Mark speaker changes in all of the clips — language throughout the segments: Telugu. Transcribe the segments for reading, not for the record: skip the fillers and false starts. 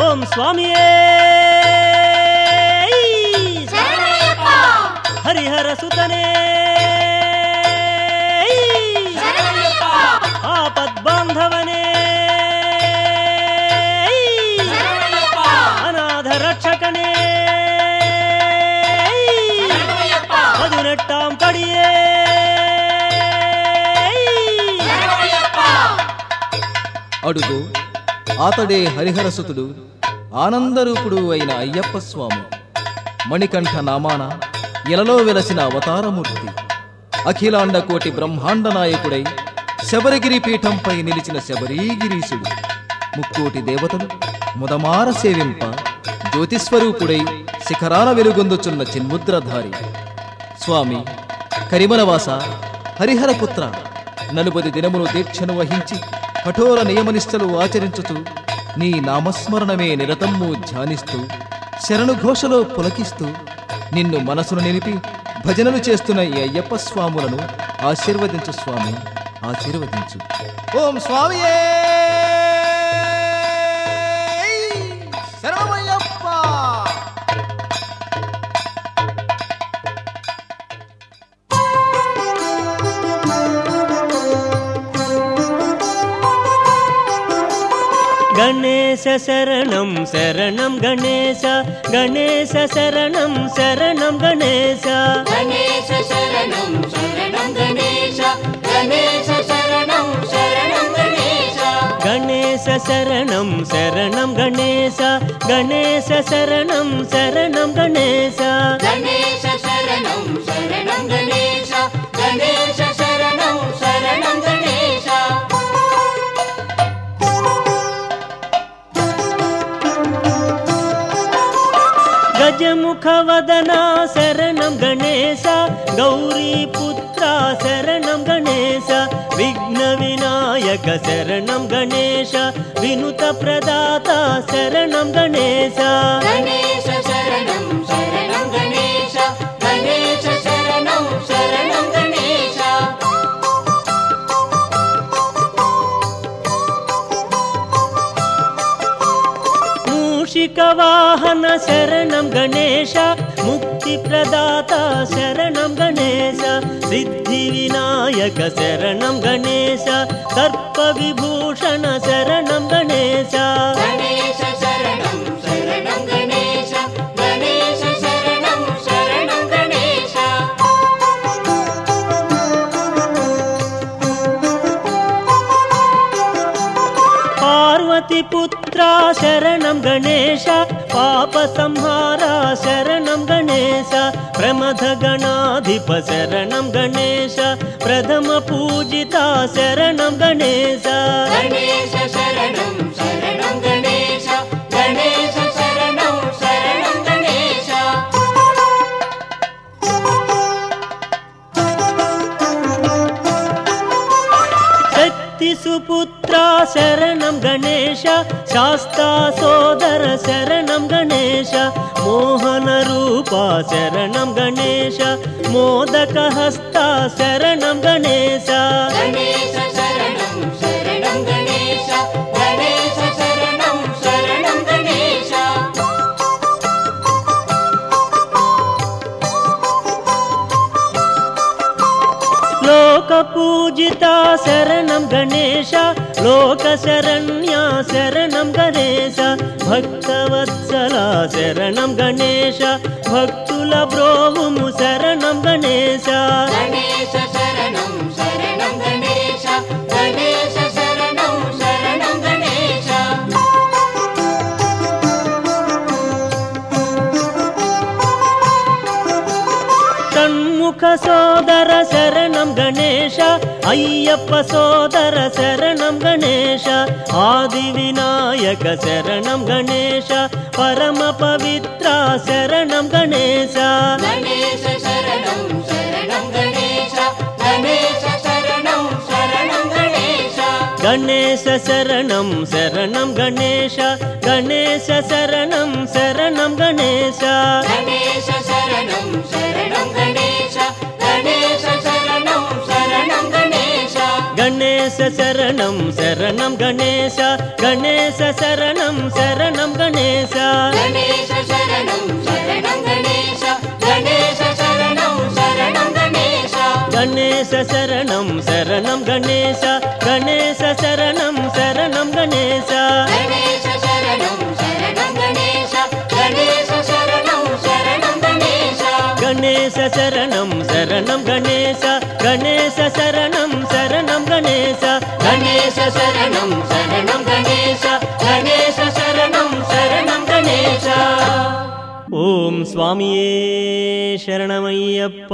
Speaker 1: ఓం స్వామియే హరిహర సుతనే ఆపద్బాంధవనే అనాథ రక్షకనే పదునెట్టాం పడియే
Speaker 2: అడుగు ఆతడే హరిహరసుతుడు ఆనందరూపుడు అయిన అయ్యప్ప స్వామి. మణికంఠ నామాన ఇలలో వెలసిన అవతారమూర్తి. అఖిలాండ కోటి బ్రహ్మాండ నాయకుడై శబరిగిరి పీఠంపై నిలిచిన శబరీగిరీశుడు. ముక్కోటి దేవతలు ముదమార సేవింప జ్యోతిస్వరూపుడై శిఖరాల వెలుగొందుచున్న చిన్ముద్రధారి. స్వామి కరిమలవాస హరిహరపుత్ర, 40 దినములు దీక్షను వహించి కఠోర నియమనిష్టలు ఆచరించుతూ నీ నామస్మరణమే నిరతము ధ్యానిస్తూ శరణుఘోషలో పులకిస్తూ నిన్ను మనసును నిలిపి భజనలు చేస్తున్న ఈ అయ్యప్ప స్వాములను ఆశీర్వదించు స్వామి, ఆశీర్వదించు. ఓం స్వామియే శరణమయ్యప్ప.
Speaker 1: గణేశ శరణం శరణం గణేశ, గణేశ శరణం శరణం గణేశ,
Speaker 3: గణేశ శరణం శరణం గణేశ, గణేశ శరణం శరణం గణేశ,
Speaker 1: గణేశ శరణం శరణం గణేశ, గణేశ శరణం శరణం గణేశ,
Speaker 3: గణేశ శరణం శరణం గణేశ, గణేశ శరణం శరణం గణేశ.
Speaker 1: గజముఖ వదన శరణం గణేశ, గౌరీపుత్ర శరణం గణేశ, విఘ్న వినాయక శరణం గణేశ, వినుత ప్రదాత శరణం గణేశ,
Speaker 3: గణేశ శరణం శరణం గణేశ, గణేశ శరణం శరణం గణేశ.
Speaker 1: మూషిక వాహన శరణం గణేశ, ముక్తి ప్రదాత శరణం గణేశ, సిద్ధి వినాయక శరణం గణేశ, దర్ప విభూషణ శరణం గణేశ,
Speaker 3: గణేశ శరణం శరణం గణేశ, గణేశ శరణం శరణం గణేశ.
Speaker 1: పార్వతి పుత్ర శరణం గణేశ, పాప సంహార శరణం గణేశ, ప్రమథ గణాధిప శరణం గణేశ, ప్రథమ పూజిత శరణం గణేశ,
Speaker 3: గణేశ శరణం శరణం గణేశ, గణేశ శరణం శరణం గణేశ.
Speaker 1: శక్తి సుపుత్ర శరణం గణేశ, శాస్తా సోదర శరణం గణేశ, మోహన రూప శరణం గణేశ, మోదక హస్త శరణం గణేశ,
Speaker 3: గణేశ శరణం శరణం గణేశ, గణేశ శరణం శరణం గణేశ.
Speaker 1: లోక పూజిత శరణం గణేశ, లోక శరణ్య శరణం గణేశ, భక్తవత్సల శరణం గణేశ, భక్తుల బ్రోవుము శరణం గణేశ,
Speaker 3: గణేశ శరణం శరణం గణేశ, గణేశ శరణం శరణం గణేశ.
Speaker 1: షణ్ముఖ సోదర శరణం గణేశ, అయ్యప్ప సోదర శరణం గణేశ, ఆది వినాయక శరణం గణేశ, పరమ పవిత్ర శరణం గణేశ,
Speaker 3: గణేశ శరణం శరణం గణేశ, గణేశ శరణం శరణం గణేశ.
Speaker 1: గణేశ శరణం శరణం గణేశ, గణేశ శరణం శరణం గణేశ,
Speaker 3: గణేశ శరణం శరణం గణేశ, గణేశ శరణం శరణం గణేశ.
Speaker 1: గణేశ శరణం శరణం శరణం గణేశ గణేశ శరణం శరణం గణేశ
Speaker 3: గణేశ శరణం శరణం గణేశ గణేశ శరణం శరణం గణేశ
Speaker 1: గణేశ శరణం శరణం గణేశ గణేశ శరణం శరణం గణేశ
Speaker 3: గణేశ శరణం శరణం గణేశ గణేశ శరణం శరణం గణేశ
Speaker 1: గణేశ శరణం శరణం గణేశ గణేశ శరణం శరణం గణేశ
Speaker 3: గణేశ శరణం శరణం గణేశ గణేశ శరణం శరణం గణేశ
Speaker 1: ఓం స్వామియే శరణమయ్యప్ప.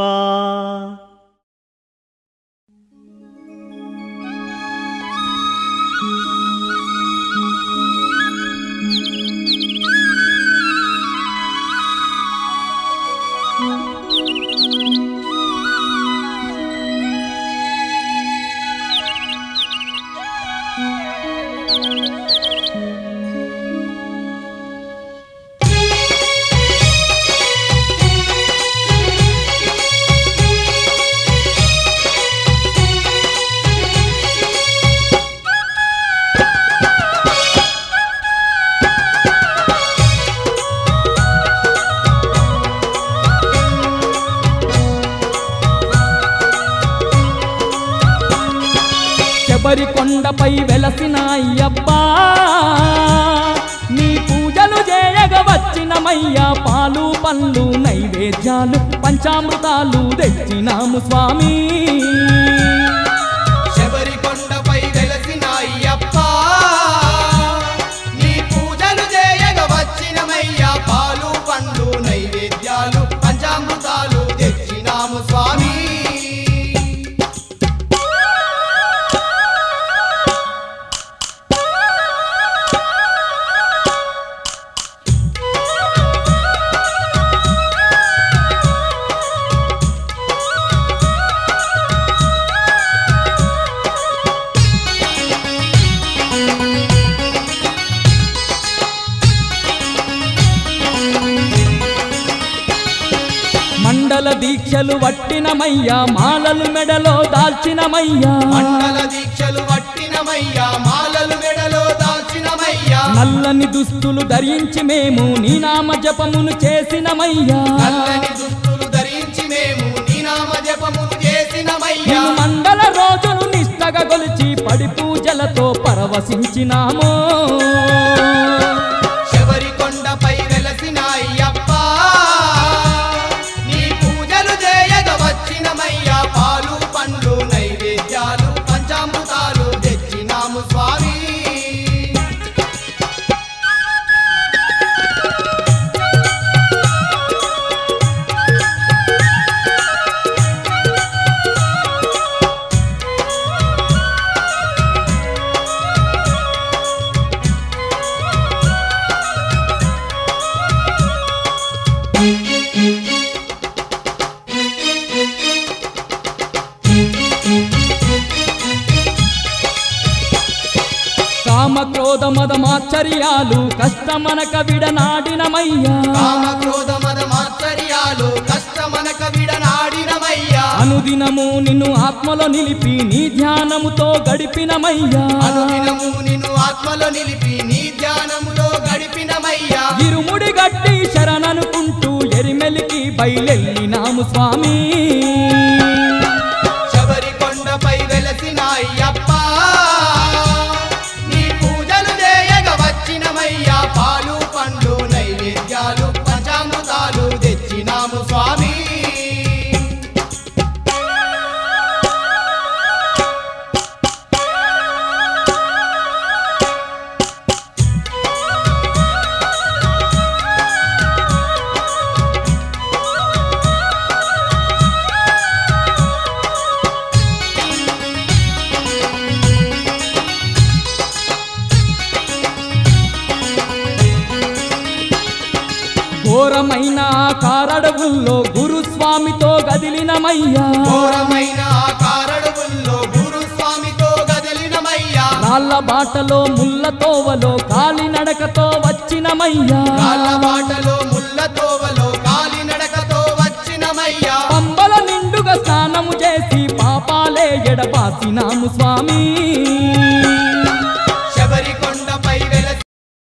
Speaker 4: శబరికొండపై వెలసిన అయ్యప్ప నీ పూజలు చేయగ వచ్చినమయ్యా పాలు పండ్లు నైవేద్యాలు పంచామృతాలు తెచ్చినాము స్వామి.
Speaker 5: శబరికొండపై వెలసిన అయ్యప్ప నీ పూజలు చేయగ వచ్చినమయ్యా పాలు పండ్లు నైవేద్యాలు పంచామృతాలు తెచ్చినాము స్వామి.
Speaker 4: మండల దీక్షలు వట్టినమయ్యా మాలలు మెడలో దాల్చినమయ్యా
Speaker 5: మండల దీక్షలు వట్టినమయ్యా మాలలు మెడలో దాల్చినమయ్యా
Speaker 4: నల్లని దుస్తులు ధరించి మేము నీ నామ జపమును చేసినమయ్యా
Speaker 5: నల్లని దుస్తులు ధరించి మేము నీ నామ జపమును చేసినమయ్యా
Speaker 4: నిన్ను మండల రోజులు నిష్టగా గొలిచి పడి పూజలతో పరవశించినాము.
Speaker 5: శబరికొండపై వెలసిన అయ్యప్ప నీ పూజలు చేయగ వచ్చినమయ్యా పాలు పండ్లు నైవేద్యాలు పంచామృతాలు తెచ్చినాము స్వామి.
Speaker 4: కామ క్రోధ మదమాశ్చర్యాలు కష్టమనక విడనాడినమయ్యా
Speaker 5: కామ క్రోధ మద మాత్సర్యాలు కష్టమనక విడనాడినమయ్యా
Speaker 4: అనుదినము నిన్ను ఆత్మలో నిలిపి నీ ధ్యానముతో గడిపినమయ్యా
Speaker 5: అనుదినము నిన్ను ఆత్మలో నిలిపి నీ ధ్యానములో గడిపినమయ్యా
Speaker 4: ఇరుముడి గట్టి శరణనుకుంటూ ఎరిమెలికి బయలెల్లినాము స్వామి.
Speaker 5: శబరికొండపై వెలసిన అయ్యప్ప నీ పూజలు చేయగ వచ్చినమయ్యా పాలు పండ్లు నైవేద్యాలు పంచామృతాలు తెచ్చినాము స్వామి.
Speaker 4: ఘోరమైన కారడవుల్లో గురుస్వామితో గదిలినమయ్యా
Speaker 5: ఘోరమైన కారడువుల్లో గురుస్వామితో గదిలినమయ్యా
Speaker 4: రాళ్ళ బాటలో ముళ్ళ తోవలో కాలినడకతో వచ్చినమయ్యా
Speaker 5: కాళ్ళ బాటలో ముళ్ళ తోవలో కాలినడకతో వచ్చినమయ్యా
Speaker 4: పంబల నిండుగా స్నానము చేసి పాపాలే ఎడబాసినాము స్వామి.